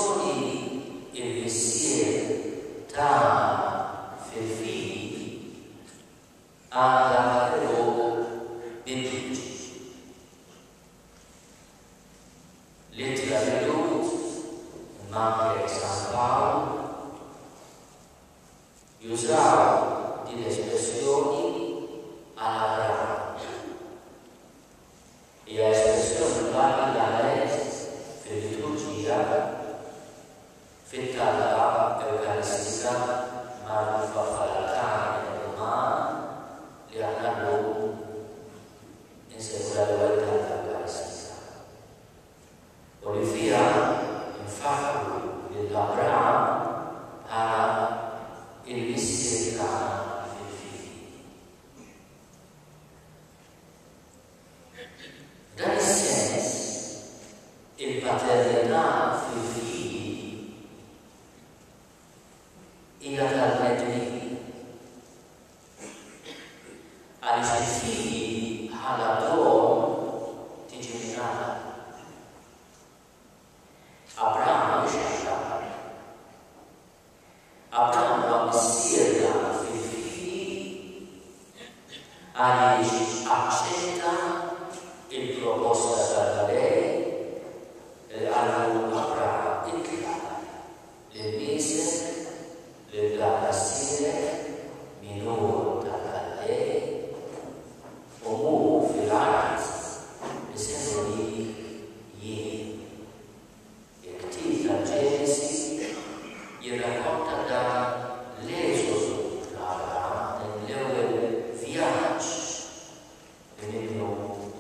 espressioni il mestiere ta figli alla loro benedici. Lettera di Ruth, ma che San Paolo usava delle espressioni alla brava e le espressioni valide per liturgia fettata eucaristica ma non fa fare la carne ma le hanno in secolare validità eucaristica. Olivia infatti dell'Abramo ha il mistero dei figli. Dal senso il paternità dei figli in realtà ai suoi figli alla dono di generale. Abramo la mestiera dei figli accetta il proposto da lei allora le mise le galassie minore da lei o filati le semoli ieri e che la Genesi gli racconta da l'esodo nelle viaggi venendo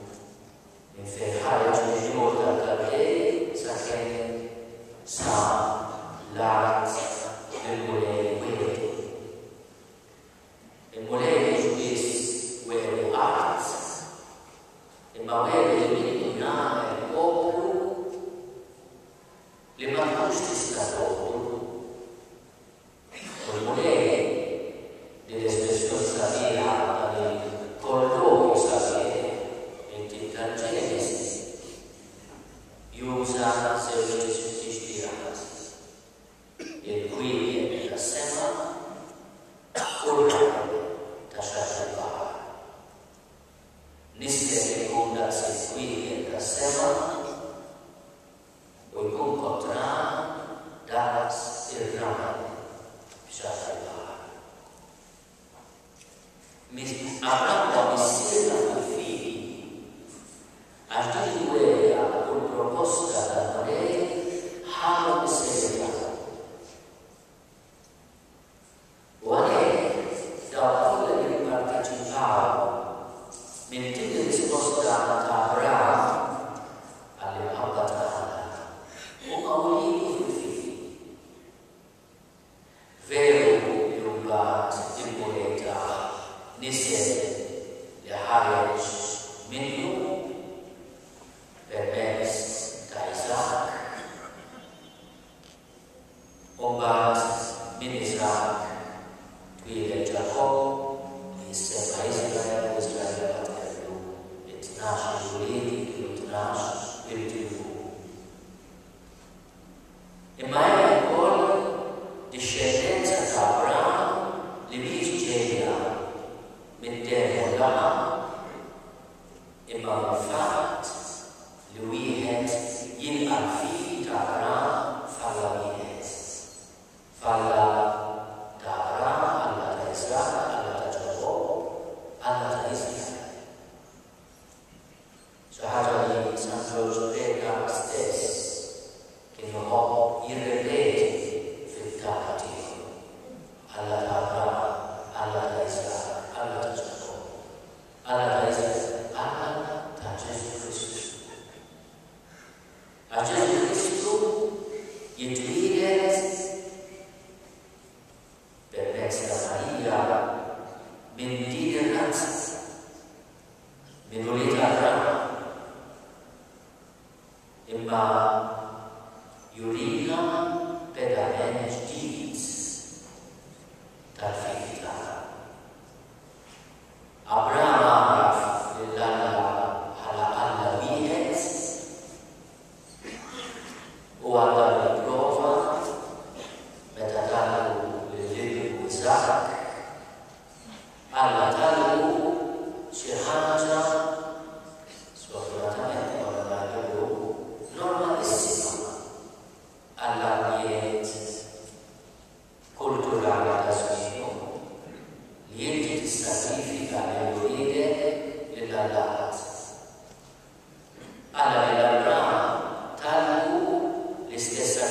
in ferrare da lei sa che sa l'arte del volere il volere giudice vuole arte e ma vuole eliminare il popolo le manguste scatole il volere dell'espressione sapiente del colloquio sapiente e di Genesi usa servizi ispirati e qui la sema da sciacciare niste seconda se qui la sema o incontrare da stirare sciacciare avrà la missione dei figli a due con proposta da lei alla miseria o da quella che partecipava mentre risposta da Abramo alle battaglie o a un figli vero di un bat di moneta nesse le Hariach menu permess da Isaac Obat min Isaac qui le Giacobbo insieme a Israele fratello e nasce giuridico e nasce il tribù e mai ancora discendenza da Abramo le vigilia metteremo là e infatti lui il affitta Abramo falla da Abramo alla da Israele alla da Giacobbo alla da Israele sahaja di San Giorgio stesso che non ho il rete fettati alla da Abramo alla da Israele alla da Giacobbo alla da Israele alla da Gesù Cristo a Gesù Cristo intuire per l'extra Maria benedire razza benedita Abramo e ma Iurina per la Dies dal figlio Abramo alla vies o alla riprova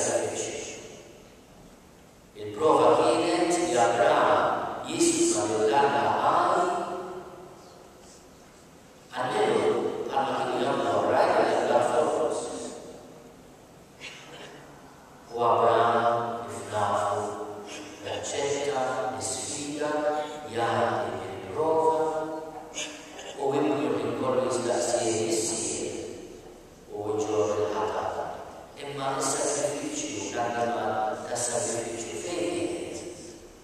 sacrifici. Il prova kienet li Abraham jisma lill-Alla għaj għalmenu għalma kienu jamlu rajda l-għal u Abraham ifnafu l-accetta, l-sfida, jgħid il-prova u jibdu l-kollu jistaqsija jissir u ġor il-ħata. Imma il-sakrifiċi u l-għandama ta' sakrifiċi fejn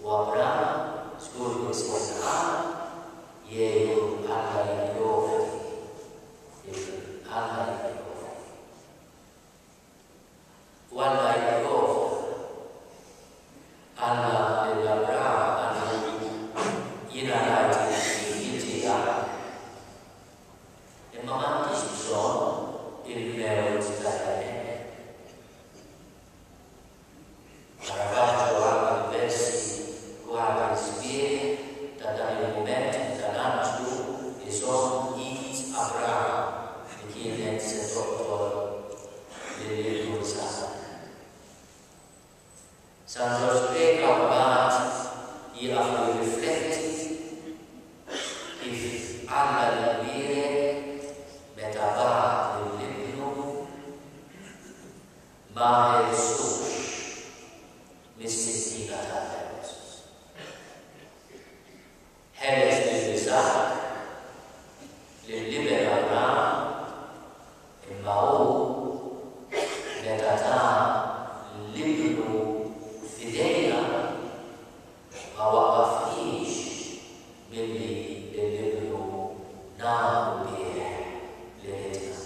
u Abraham skur jisqosqan jgħidu Alla jgħofi. Alla jgħofi. U Alla jgħofi. Alla l-Abraham għandu jina għajti jittija. Imma m'għandix bżonn il-mewt tal-għajn. Ravaġġu għal il-versi u għal il-sbieħ ta' dan il-moment tal-anġlu li son jid Abraham li kienet se tottor lil-Illu Sara. San Ġorġ Greka mbagħad jieqaf jirrifletti kif Alla l-kbir meta bagħat lill-ibnu ma ħelsux mis-sittina tal-ħeles. Ħeles lill-Isaq lill-liber Abraham imma hu meta ta' l-ibnu f'idejna ma waqqafniex milli l-ibnu nagħmlu bih l-ridna.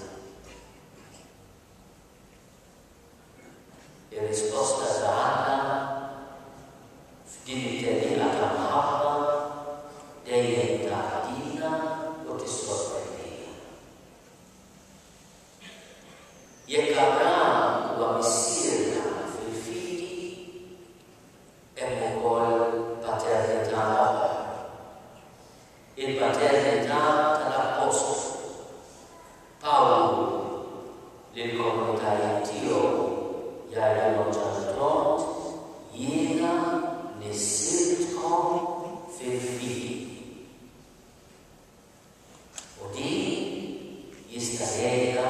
Ir-risposta ta' Alla f'din it-teddiqa ta' maħabba dejjem taħdina u tissorprendina. Jekk Abraham huwa missierna fil-fidi, hemm ukoll paternità oħra. Il-paternità tal-Apostlu Pawlu lill-komunitajiet tiegħu jgħidulhom ċar jiena nissirtkom fil-fidi. U din jista' jgħidha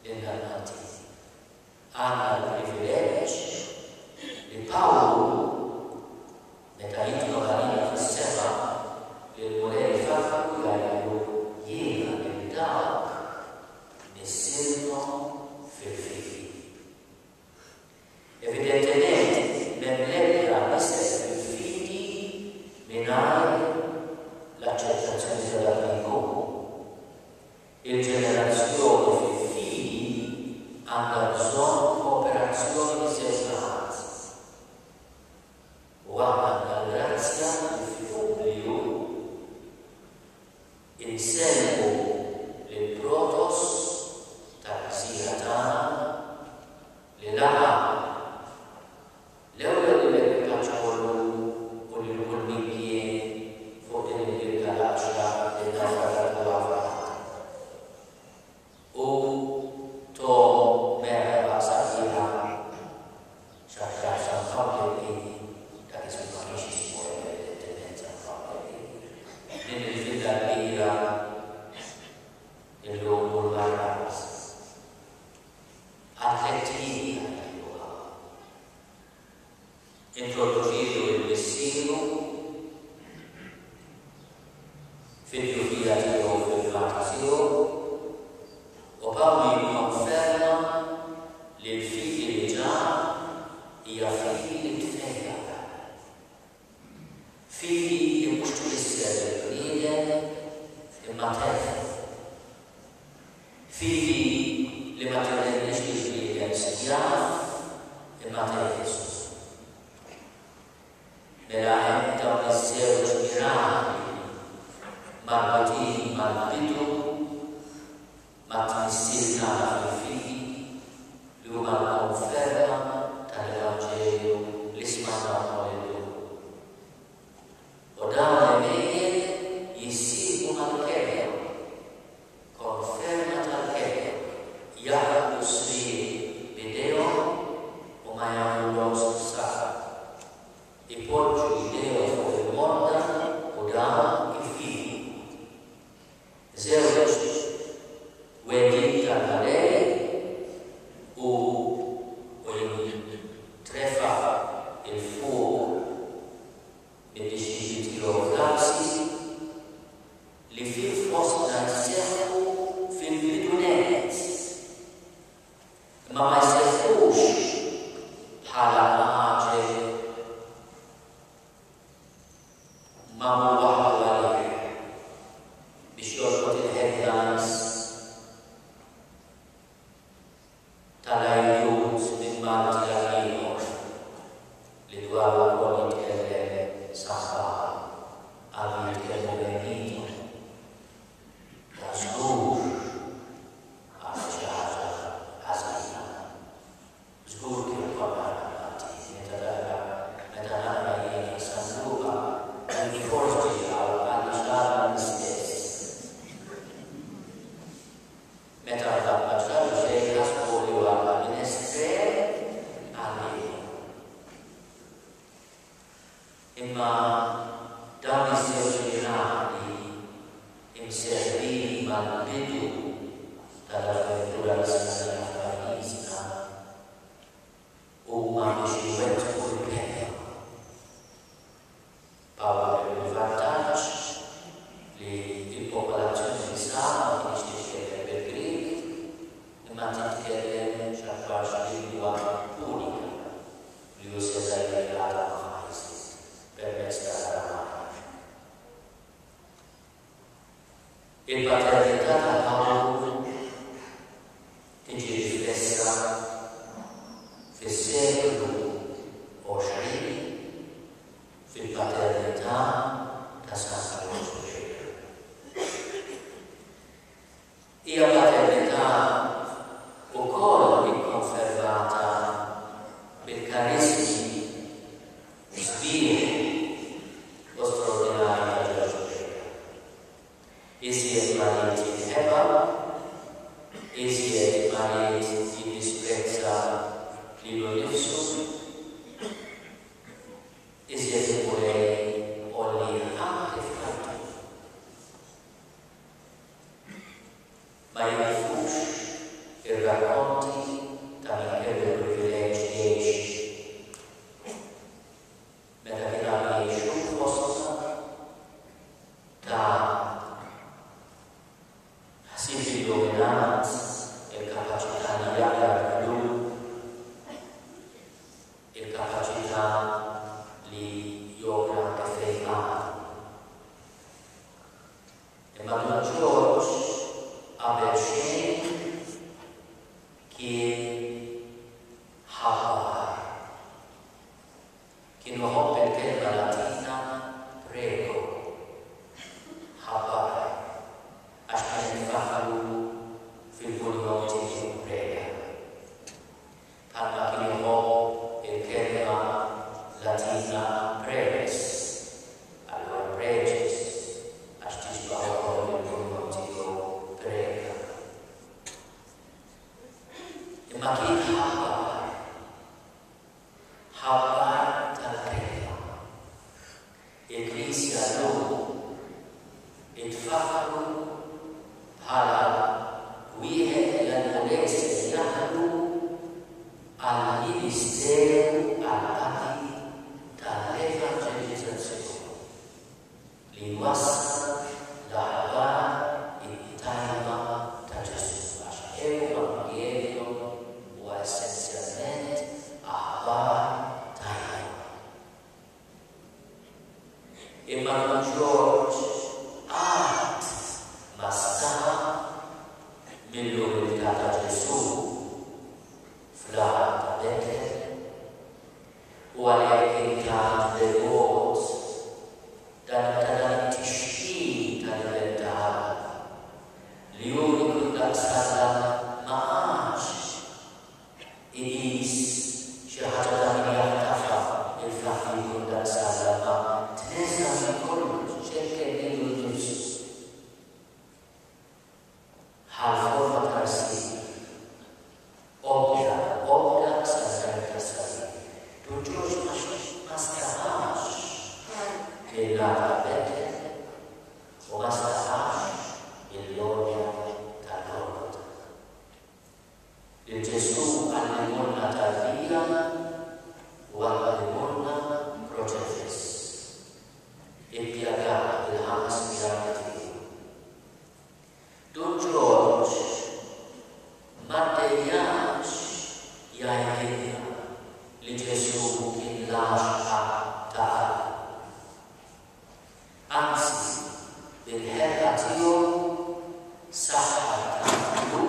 lill-annati. Għandna l-privileġġ li Pawlu meta jitlu għalina fis-sema il-mulej fakru jgħidu jiena lil dawk nissirthom fil-fidi. Evidentement m'hemm l-ebda nisser fil-fidi mingħajr l-aċċettazzjoni tal-Amiku. Il-ġenerazzjoni fil-fidi għandha bżonn kooperazzjoni miż-żewġ naħat. U aħna għandna l-grazzja li fil-pubbliku inselmu lill-protos tal-ħsiera tagħna li laħa l-ewwel l-ekwipaġġ kollu u li kull min jien fuq din il-galaxja li nafra tal-Avraham. U tom merħba saħħiħa xaħġa sanfabli dak ismu ma kienx jismu evidentement sanfabli. Din il-fidda kbira illum u l-barras. Atlettini għal-juha. Introduċitu il-missieru fil-ġufija tiegħu fil-ġurnata tiegħu u Pawlu jikkonferma li l-fidi li ġar hija fidi li tfejja. Fidi li mhux tfisser il-bniedem imma tefhem. Fidi li ma tgħidilniex li l-bniedem sijaf imma tgħidilx. Mela hemm dawn iż-żewġ mirakli marbutin mal-bidu ma' tmissir tagħna fil-fidi li huma l-konferma tal-Evanġelju li smajna illum. U dawn l-emejjel jissieħbu mal-kelma, konferma tal-kelma, jaħbu sriq bħala maġel mamul waħdu għalih biex jorqod il-headlines tal-għajjut minn Malti għal ieħor li dwaru wkoll jitkellem saħħa għal jitkellmu bejniethom. Żgur għal xi ħaġa ħażina. Żgur kien kollha meta nara jien sanduqa il-forsi għal xahar l-istess. Meta ħadna ġraw xejn ħasbu li huwa minestrel għalih. Imma dawn is-żewġ miracoli imsejħin mal-bidu tal-avventura l-Islamija f'pajjiżna huma biex iwettqu l-kelma. Pawl il-vantaġġ li l-popolazzjoni Islama ma kienx titkellem bil-Grieg imma titkellem xi lingwa unika li hu seżajjata permezz tal-Aramaj. Il-paternità ta' Pawlu tiġi riflessa fis-seklu 20 fil-paternità ta' San Giorgio. Hija paternità wkoll ikkonfermata bil-karismi sbieħ u straordinarji ta' Giorgio. Iżjed marit jinħeba, iżjed marit jiddispezza lilu nnifsu, iżjed imulej olli anke f'ħajtu. Ma jafux ir-rakkonti ta' min kellu l-privileġġ jgħix meta kien għal jgħixu f'ostna ta' ħsieb il-dominant, il-kapaċità li jaqra l-lum, il-kapaċità li jopra anke fejn għadu. Imma Don George qabel xejn kien ħabbar. Kien joħobb il-kelma Latina prego, ħabbar. Għax kien jifaħħalu fil-buljonti li prega. Bħalma kien joħobb il-kelma Latina preges, allura preges, għax tiġba wkoll il-buljonti li prega. Imma kien ħabbar tal-kelma. Il-Knisja llum itfaħħru bħala wieħed l-Angelesi jaħdmu għall-Ministeru għall-Qati tal-Evanġelizzazzjoni li wassal l-aħbar it-tajba ta' Ġesu għax Evanġelium huwa essenzjalment aħbar tajba. Imma Don George ma staħa mill-umiltà ta' Ġesu fl-aħbar ta' Betlehem u għalhekk kien devot dan it-tixkil tal-libertà li uniku daqsala ma għax iqis xi ħaġa ta' min jaħtafa il-fatt li jkun daqsala ma tnezza minn kollox x'hekk lilu nnifsu. Ħal-forma ta' sir. Obda sa' ta' sir. Don George ma staħax il-għata Betlehem u ma staħax il-logja tal-Golgota. Il-Ġesu għallimulna tal-vija u għallimulna proċess. Impjagat il-ħames miracoli. Don George ma dejjax jgħidilna li Ġesu kien laxqa ta' anzi bil-ħerqa tiegħu saħħa ta' u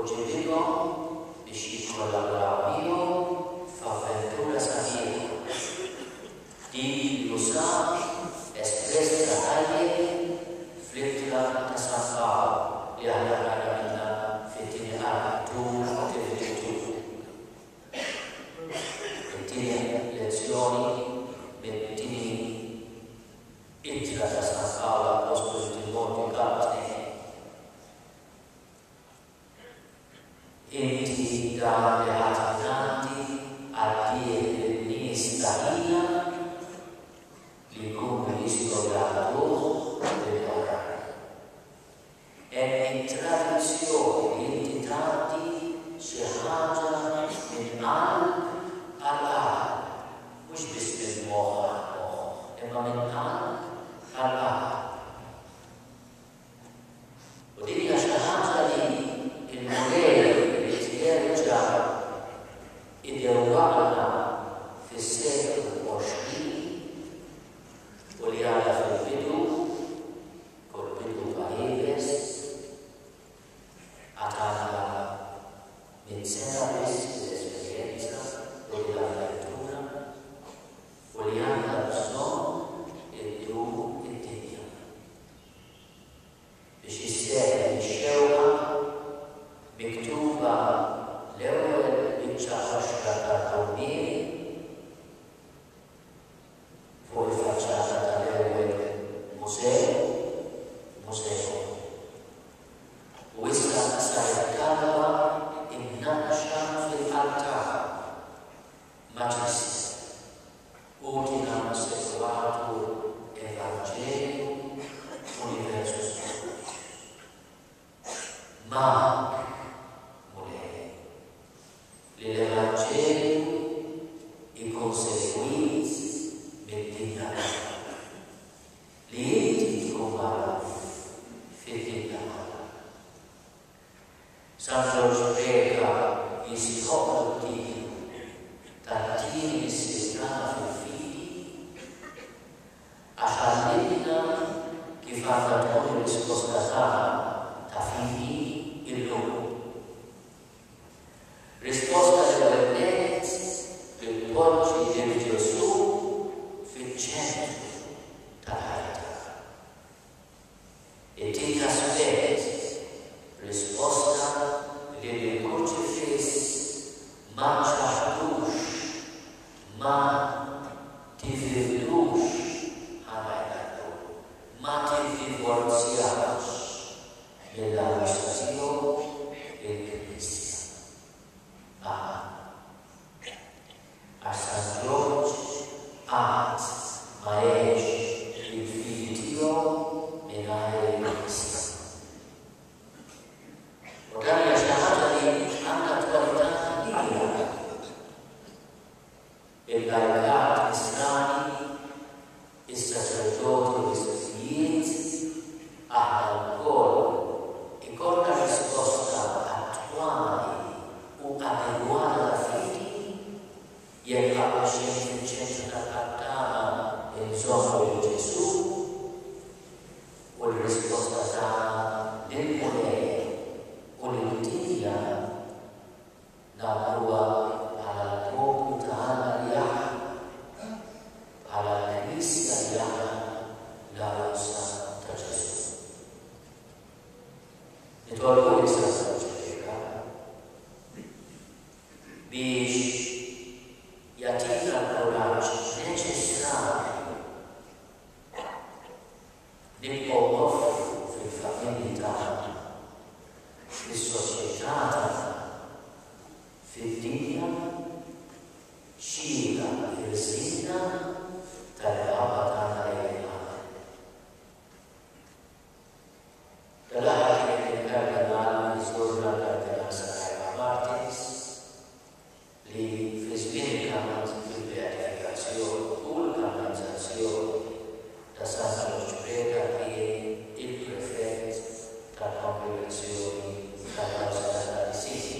ġibidhom biex jikkollaboraw miegħu f'avventura sabiħa. Dik li sar espressa tajjeb fl-ittra ta' San Paolo li aħna rajna minnha fit-tieni qara it-tieni lezzjoni mit-tieni ittra ta' San Paolo Apostolu Timoteo Kapitne. Inti dan li ħadd għaddiet lin-nies taħila li jkunu jistgħu jagħmluh bil-oħra. Hemm it-tradizzjoni li inti tagħti xi ħaġa minn qalb għal qalb, mhux biss mill-moħħ għal moħħ, imma minn qalb għal qalb. U din hija xi ħaġa li il-mulej li tjerġa' idewwaqna fis-seklu 20 u li għadha fil-bidu, kull bidu bħal-jibes, għadha minn sena biss l-esperjenza u l-avventura u li għandha bżonn iddum id-dinja biex jisservi x-xewqa miktuba l-ewwel biċċa ħaxra tal-kawnieri fuq il-faċċata tal-ewwel mużew. U issa saret talba innaqxa fil-altar maġis u tina sekwatur Evanġelju Universus. Ma mulej li l-Evanġelju ikun segwit mid-dinja li inti tkun magħruf fid-dinja kollha. San Ġorġ Preka jisħoq l-din tat-tieni s-sistana fil-fidi għax għallimna kif għandha tkun ir-risposta tagħna ta' fidi illum. Risposta l-ewwel nett li tpoġġi lil Ġesu fiċ-ċentru tal-ħajja. It-tieni aspett risposta li l-Kruċifiss ma ċaħdux, ma tivvildux ħanajna, ma tivdivorzjawx mill-amministrazzjoni il-Knisja. Għax San Ġorġ għad ma jgħix il-figli tiegħu mingħajr il-Knisja. U dan hija xi ħaġa li għandha kwalità kbira. Il-lajkat Kristjani, is-saċerdoti u l-istituzzjonijiet aħna wkoll ikollna risposta attwali u adegwata fidi jekk għandna xejn fil-ċentru tal-qattana inżommu lil-Ġesu u l-risposta tagħna lill-mulej u l-dinja nagħmluha bħala l-poplu tagħna li aħna, bħala l-Knisja li aħna l-arrusa ta' Ġesu. Nitolbu issa Ġesu biex jagħtina l-kuraġġ neċessarju nibqgħu noffru fil-familji tagħna, fis-soċjetà tagħna, fid-dinja xhieda irżina tal-ħabba tagħna lejn ħadd. Dal-aħħar kien il-Kardinal jiżurna l-Kardinal Sarajeva Martins li fi żmien kienet fil-beatifikazzjoni u l-kanonizzazzjoni ta' San Ġorġ Preka kien il-prefett tal-Kongregazzjoni tal-Awstrija tal-Sisi.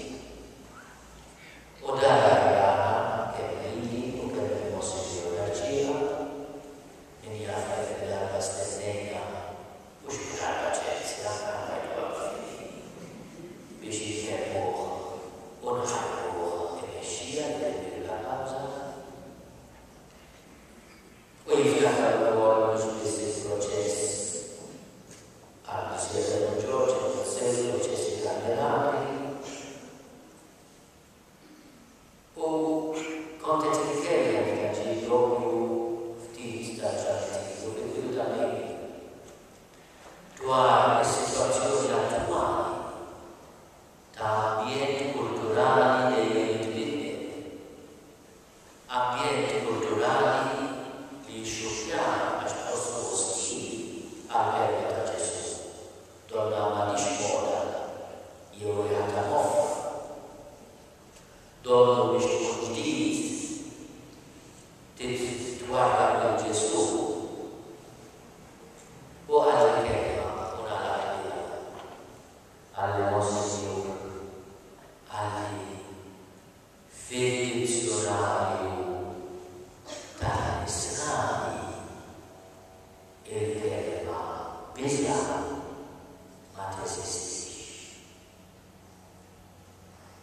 ونحبه كمشيئة للعبد ويفتح الأبواب مجلس البروسيس alla sera del giorno, nel senso che si cambieranno o contenti che ci proprio ti sta già dove tu da me tua situazioni attuali da ambienti culturali e ambienti culturali li sciocchiamo a sposti al da Gesù donna di scuola io e la moffa donna di ti guarda Gesù o anche una laia alle nostre agli fedizionari dagli strani e terra pesata ma ti esistisci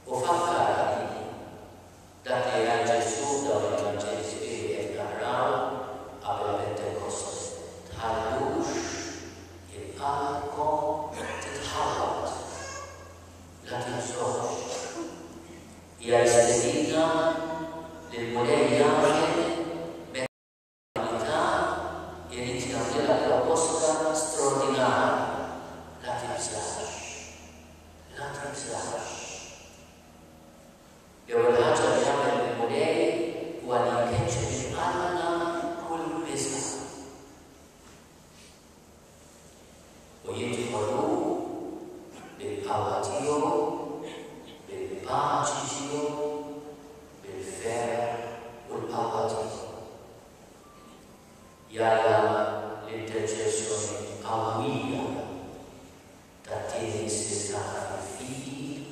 o fa fare da te a Gesù dove il Vangelo scrive a Pentecoste Talush e Alco Tithalat la Tizor e a Estelina del Moleiane mentalità e iniziamo della proposta straordinaria la Tizar e ora ci abbiamo il Molei quali che ci parlano col peso Oyenti Maru, del Avatio, del Pacicio, del Fer, ul Avatio. Yalla l'intercessione a guida, da te stati figli,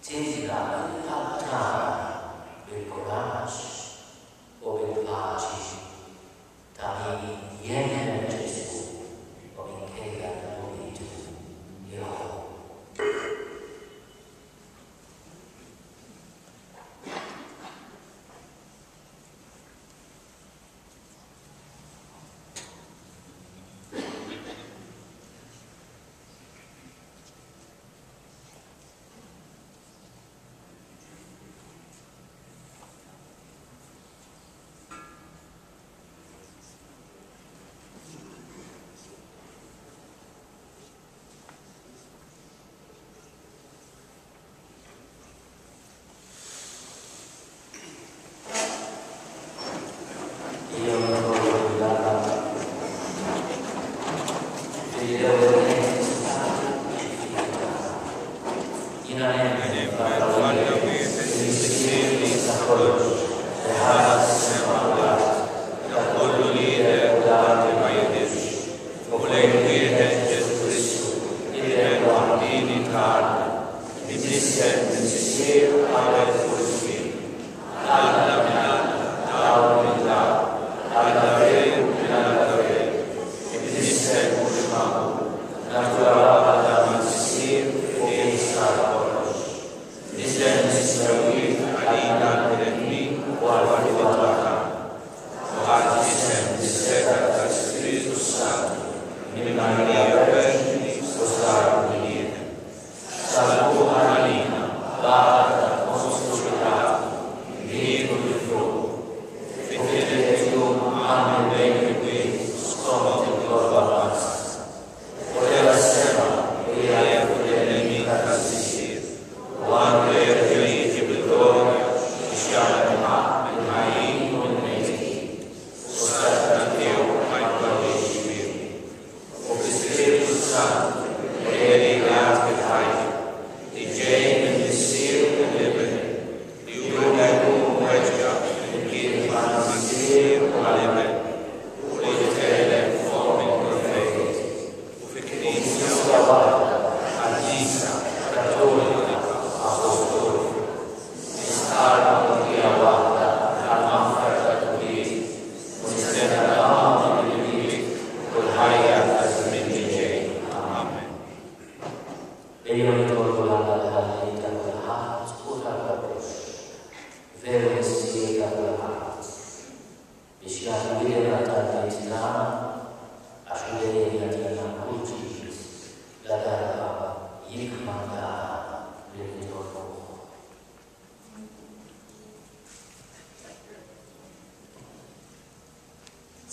tenderà l'altare del coraggio o del pace, da me viene Gesù.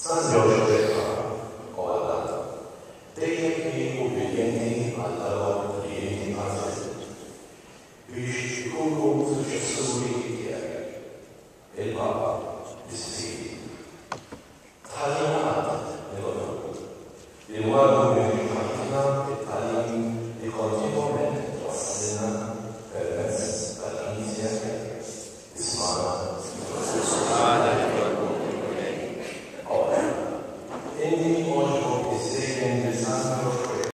San Giorgio ora, degli ubbidienti alla loro clienti passi, visciculo successori di chiari, e il Papa di Sicilia. Tagliata nell'onore, il uomo di mattina e tagli di continuamente trascena per mezzo dall'inizia di semana. Ora, egli oggi